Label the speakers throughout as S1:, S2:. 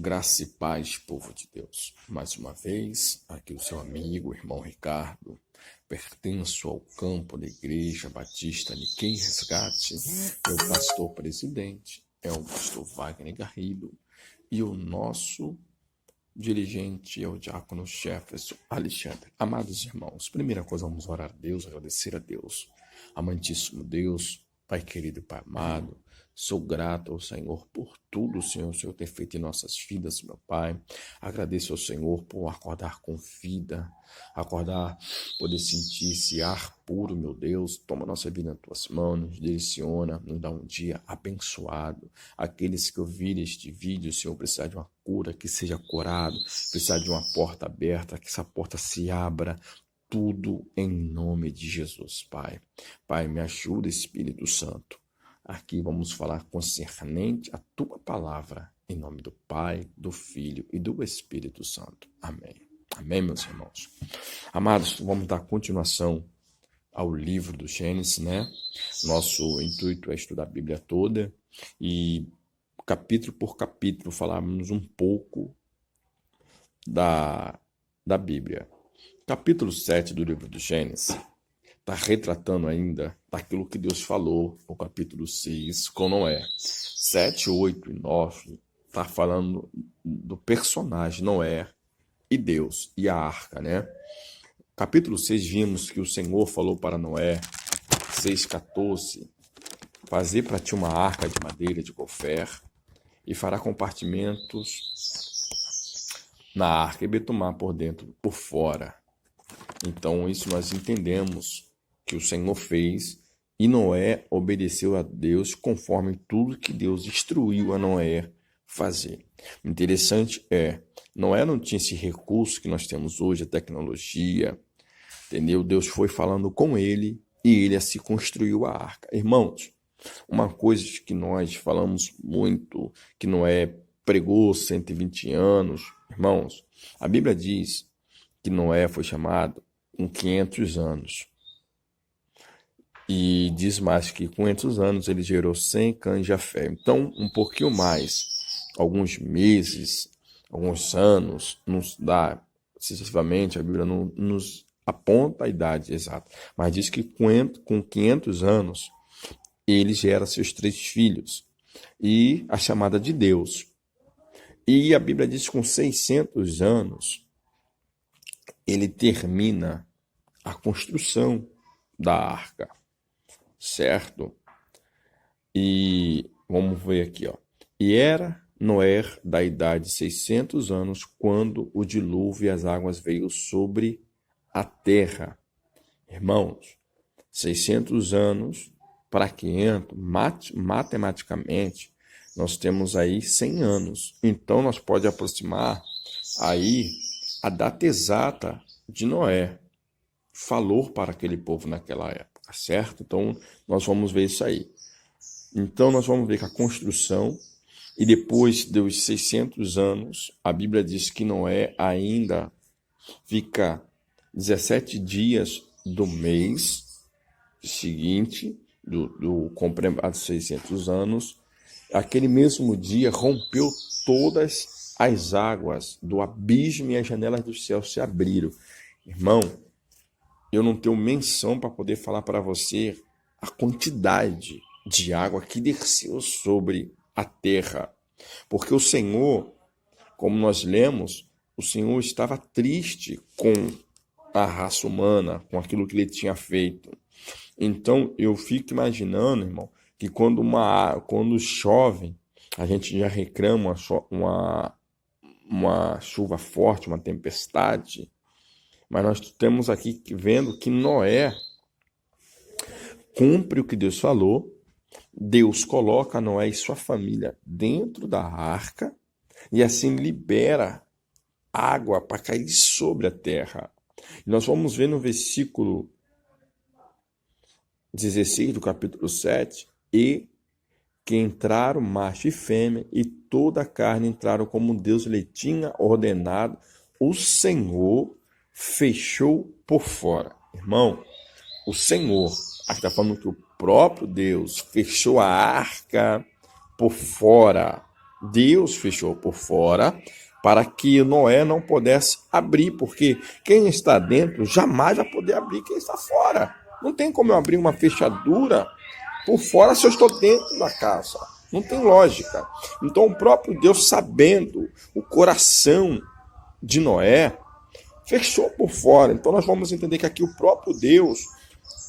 S1: Graça e paz, povo de Deus. Mais uma vez, aqui o seu amigo, irmão Ricardo. Pertenço ao campo da Igreja Batista Niquim Resgate. Meu pastor presidente é o pastor Wagner Garrido. E o nosso dirigente é o diácono Jefferson Alexandre. Amados irmãos, primeira coisa, vamos orar a Deus, agradecer a Deus. Amantíssimo Deus, Pai querido e Pai amado, sou grato ao Senhor por tudo, Senhor, o Senhor tem feito em nossas vidas, meu Pai. Agradeço ao Senhor por acordar com vida, acordar, poder sentir esse ar puro, meu Deus. Toma nossa vida nas tuas mãos, nos direciona, nos dá um dia abençoado. Aqueles que ouvirem este vídeo, Senhor, precisar de uma cura, que seja curado, precisar de uma porta aberta, que essa porta se abra. Tudo em nome de Jesus, Pai. Pai, me ajuda, Espírito Santo. Aqui vamos falar concernente a tua palavra, em nome do Pai, do Filho e do Espírito Santo. Amém. Amém, meus irmãos. Amados, vamos dar continuação ao livro do Gênesis, né? Nosso intuito é estudar a Bíblia toda e capítulo por capítulo falarmos um pouco da Bíblia. Capítulo 7 do livro do Gênesis está retratando ainda daquilo que Deus falou no capítulo 6 com Noé. 7, 8 e 9 está falando do personagem Noé e Deus e a arca, né? Capítulo 6 vimos que o Senhor falou para Noé, 6,14, fazer para ti uma arca de madeira de gofer e fará compartimentos na arca e betumar por dentro, por fora. Então isso nós entendemos que o Senhor fez, e Noé obedeceu a Deus conforme tudo que Deus instruiu a Noé fazer. O interessante Noé não tinha esse recurso que nós temos hoje, a tecnologia, entendeu? Deus foi falando com ele e ele assim construiu a arca. Irmãos, uma coisa que nós falamos muito, que Noé pregou 120 anos, irmãos, a Bíblia diz que Noé foi chamado com 500 anos. E diz mais que com 500 anos ele gerou 100 cães de Jafé. Então, um pouquinho mais, alguns meses, alguns anos, nos dá, sucessivamente, a Bíblia não nos aponta a idade exata. Mas diz que com 500 anos, ele gera seus 3 filhos. E a chamada de Deus. E a Bíblia diz que com 600 anos, ele termina a construção da arca. Certo? E vamos ver aqui, ó. E era Noé da idade de 600 anos quando o dilúvio e as águas veio sobre a terra. Irmãos, 600 anos para 500, matematicamente, nós temos aí 100 anos. Então, nós pode aproximar aí a data exata de Noé. Falou para aquele povo naquela época, certo? Então, nós vamos ver isso aí. Então, nós vamos ver que a construção, e depois dos 600 anos, a Bíblia diz que Noé ainda fica 17 dias do mês seguinte, do completar 600 anos, aquele mesmo dia rompeu todas as águas do abismo e as janelas do céu se abriram. Irmão, eu não tenho menção para poder falar para você a quantidade de água que desceu sobre a terra. Porque o Senhor, como nós lemos, o Senhor estava triste com a raça humana, com aquilo que ele tinha feito. Então, eu fico imaginando, irmão, que quando chove, a gente já reclama uma chuva forte, uma tempestade. Mas nós temos aqui vendo que Noé cumpre o que Deus falou. Deus coloca Noé e sua família dentro da arca e assim libera água para cair sobre a terra. E nós vamos ver no versículo 16 do capítulo 7, e que entraram macho e fêmea, e toda a carne entraram como Deus lhe tinha ordenado. O Senhor fechou por fora. Irmão, o Senhor, aqui está falando que o próprio Deus fechou a arca por fora. Deus fechou por fora para que Noé não pudesse abrir, porque quem está dentro jamais vai poder abrir quem está fora. Não tem como eu abrir uma fechadura por fora se eu estou dentro da casa. Não tem lógica. Então o próprio Deus, sabendo o coração de Noé, fechou por fora. Então nós vamos entender que aqui o próprio Deus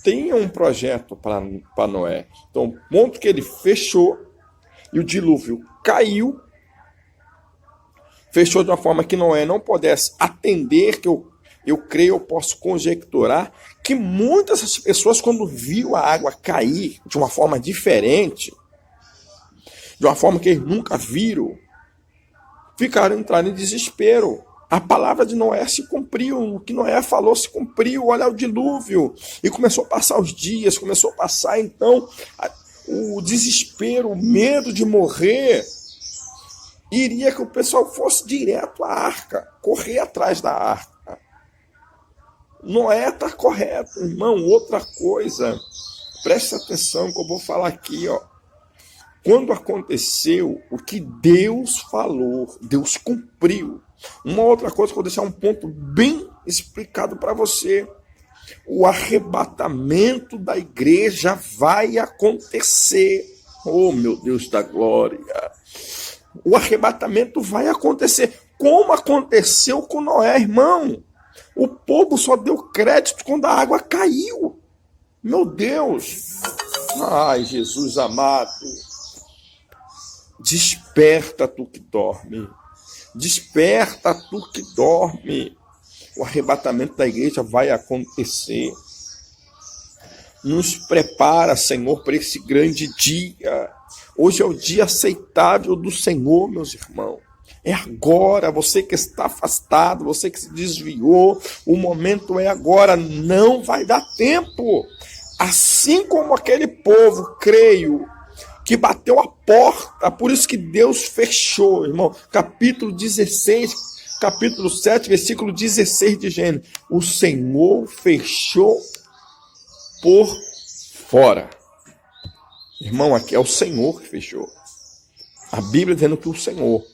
S1: tem um projeto para Noé. Então, o ponto que ele fechou e o dilúvio caiu, fechou de uma forma que Noé não pudesse atender, que eu creio, eu posso conjecturar, que muitas das pessoas, quando viu a água cair de uma forma diferente, de uma forma que eles nunca viram, ficaram entrando em desespero. A palavra de Noé se cumpriu, o que Noé falou se cumpriu, olha o dilúvio. E começou a passar os dias, começou a passar então o desespero, o medo de morrer, iria que o pessoal fosse direto à arca, correr atrás da arca. Noé está correto, irmão. Outra coisa, preste atenção que eu vou falar aqui, ó. Quando aconteceu o que Deus falou, Deus cumpriu. Uma outra coisa que eu vou deixar um ponto bem explicado para você. O arrebatamento da igreja vai acontecer. Oh, meu Deus da glória. O arrebatamento vai acontecer. Como aconteceu com Noé, irmão? O povo só deu crédito quando a água caiu. Meu Deus. Ai, Jesus amado. Desperta, tu que dorme. Desperta, tu que dorme. O arrebatamento da igreja vai acontecer. Nos prepara, Senhor, para esse grande dia. Hoje é o dia aceitável do Senhor, meus irmãos. É agora, você que está afastado, você que se desviou, o momento é agora, não vai dar tempo. Assim como aquele povo, creio, que bateu a porta, por isso que Deus fechou, irmão. Capítulo 16, capítulo 7, versículo 16 de Gênesis. O Senhor fechou por fora. Irmão, aqui é o Senhor que fechou. A Bíblia dizendo que o Senhor.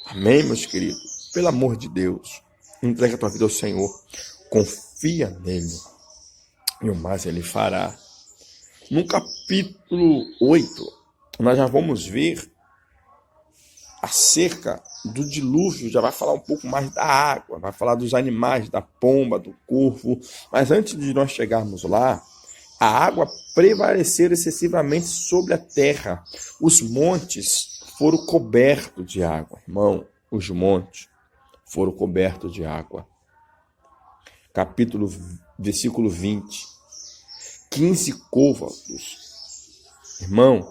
S1: Amém, meus queridos? Pelo amor de Deus, entrega a tua vida ao Senhor. Confia nele. E o mais ele fará. No capítulo 8, nós já vamos ver acerca do dilúvio, já vai falar um pouco mais da água, vai falar dos animais, da pomba, do corvo. Mas antes de nós chegarmos lá, a água prevaleceu excessivamente sobre a terra. Os montes foram cobertos de água. Irmão, os montes foram cobertos de água. Versículo 20. 15 côvados. Irmão,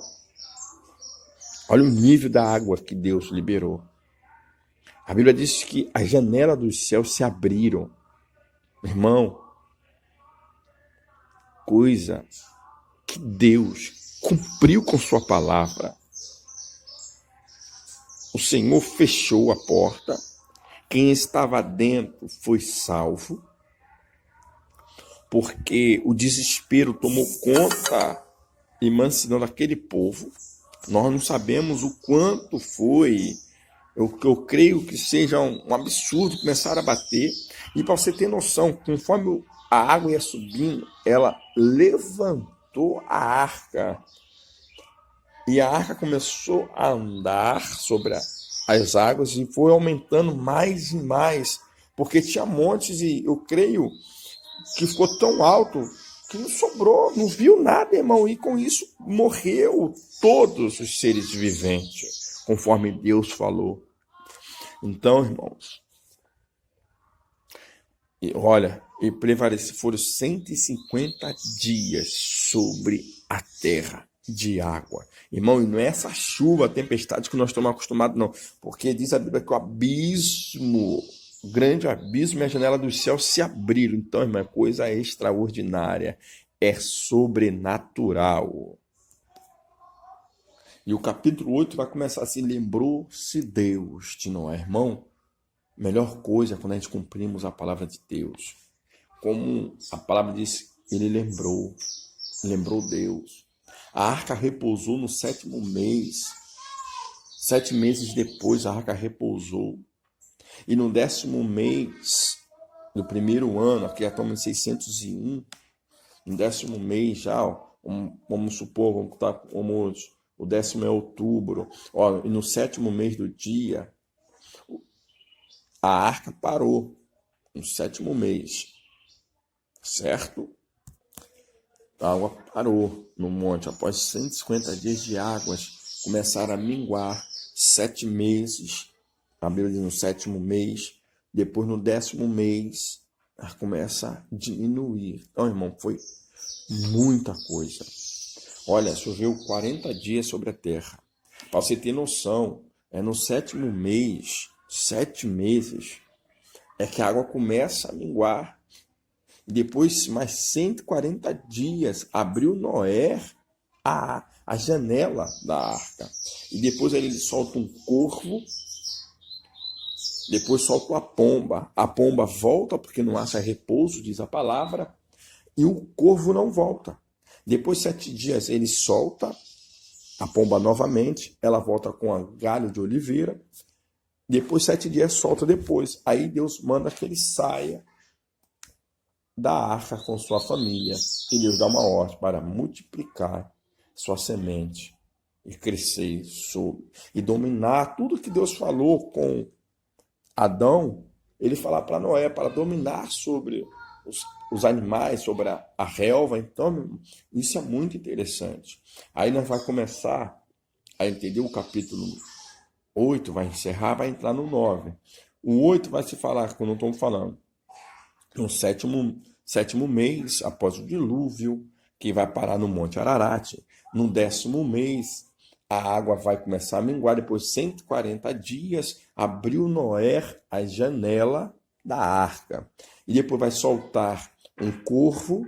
S1: olha o nível da água que Deus liberou. A Bíblia diz que as janelas dos céus se abriram. Irmão, coisa que Deus cumpriu com sua palavra. O Senhor fechou a porta. Quem estava dentro foi salvo. Porque o desespero tomou conta e mansinou daquele povo. Nós não sabemos o quanto foi. Eu creio que seja um absurdo começar a bater. E para você ter noção, conforme a água ia subindo, ela levantou a arca. E a arca começou a andar sobre as águas e foi aumentando mais e mais. Porque tinha montes e eu creio que ficou tão alto que não sobrou, não viu nada, irmão. E com isso morreu todos os seres viventes, conforme Deus falou. Então, irmãos, olha, e prevalece, foram 150 dias sobre a terra de água. Irmão, e não é essa chuva, tempestade que nós estamos acostumados, não. Porque diz a Bíblia que o abismo, o grande abismo e a janela dos céus se abriram. Então, irmão, é coisa extraordinária. É sobrenatural. E o capítulo 8 vai começar assim: lembrou-se Deus de Noé. Irmão, melhor coisa é quando a gente cumprimos a palavra de Deus. Como a palavra diz, ele lembrou Deus. A arca repousou no 7º mês. 7 meses depois, a arca repousou. E no 10º mês do primeiro ano, aqui estamos em 601, no 10º mês já, vamos supor, o 10º é outubro, e no 7º mês do dia, a arca parou, no 7º mês, certo? A água parou no monte, após 150 dias de águas, começaram a minguar, 7 meses, a Bíblia diz no 7º mês, depois no 10º mês, ela começa a diminuir. Então, irmão, foi muita coisa. Olha, choveu 40 dias sobre a terra. Para você ter noção, no 7º mês, 7 meses, é que a água começa a minguar. Depois, mais 140 dias, abriu Noé a janela da arca. E depois ele solta um corvo, depois solta a pomba. A pomba volta porque não acha repouso, diz a palavra, e o corvo não volta. Depois de 7 dias ele solta a pomba novamente, ela volta com um galho de oliveira. Depois 7 dias solta depois. Aí Deus manda que ele saia da arca com sua família. E Deus dá uma ordem para multiplicar sua semente e crescer e dominar tudo que Deus falou com Adão. Ele fala para Noé para dominar sobre os animais, sobre a relva. Então, isso é muito interessante. Aí nós vamos começar a entender o capítulo 8, vai encerrar, vai entrar no 9. O 8 vai se falar, como estamos falando, no 7º mês, após o dilúvio, que vai parar no Monte Ararat. No 10º mês, a água vai começar a minguar. Depois de 140 dias, abriu Noé a janela da arca. E depois vai soltar um corvo,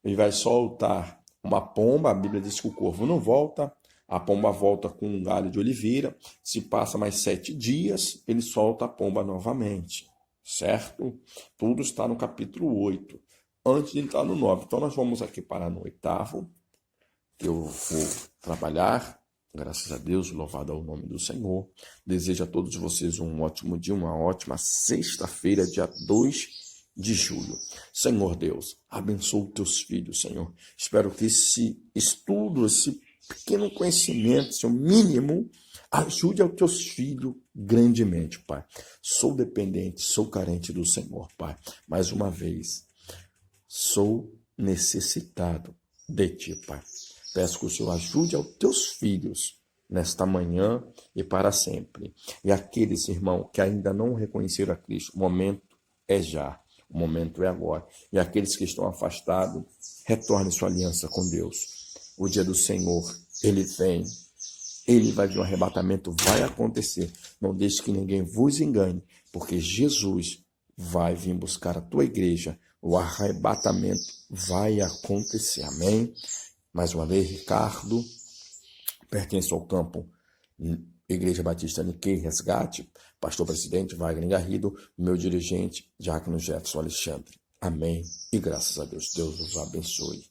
S1: ele vai soltar uma pomba. A Bíblia diz que o corvo não volta. A pomba volta com um galho de oliveira. Se passa mais 7 dias, ele solta a pomba novamente. Certo? Tudo está no capítulo 8, antes de entrar no 9. Então, nós vamos aqui parar no 8º, que eu vou trabalhar. Graças a Deus, louvado ao nome do Senhor. Desejo a todos vocês um ótimo dia, uma ótima sexta-feira, dia 2 de julho. Senhor Deus, abençoa os teus filhos, Senhor. Espero que esse estudo, esse pequeno conhecimento, seu mínimo, ajude aos teus filhos grandemente, Pai. Sou dependente, sou carente do Senhor, Pai. Mais uma vez, sou necessitado de Ti, Pai. Peço que o Senhor ajude aos teus filhos nesta manhã e para sempre. E aqueles, irmão, que ainda não reconheceram a Cristo, o momento é já, o momento é agora. E aqueles que estão afastados, retornem sua aliança com Deus. O dia do Senhor, Ele vem. Ele vai vir, um arrebatamento vai acontecer. Não deixe que ninguém vos engane, porque Jesus vai vir buscar a tua igreja. O arrebatamento vai acontecer. Amém? Mais uma vez, Ricardo, pertence ao campo Igreja Batista Niquei Resgate, pastor presidente Wagner Garrido, meu dirigente, Diácono Jefferson Alexandre. Amém e graças a Deus. Deus os abençoe.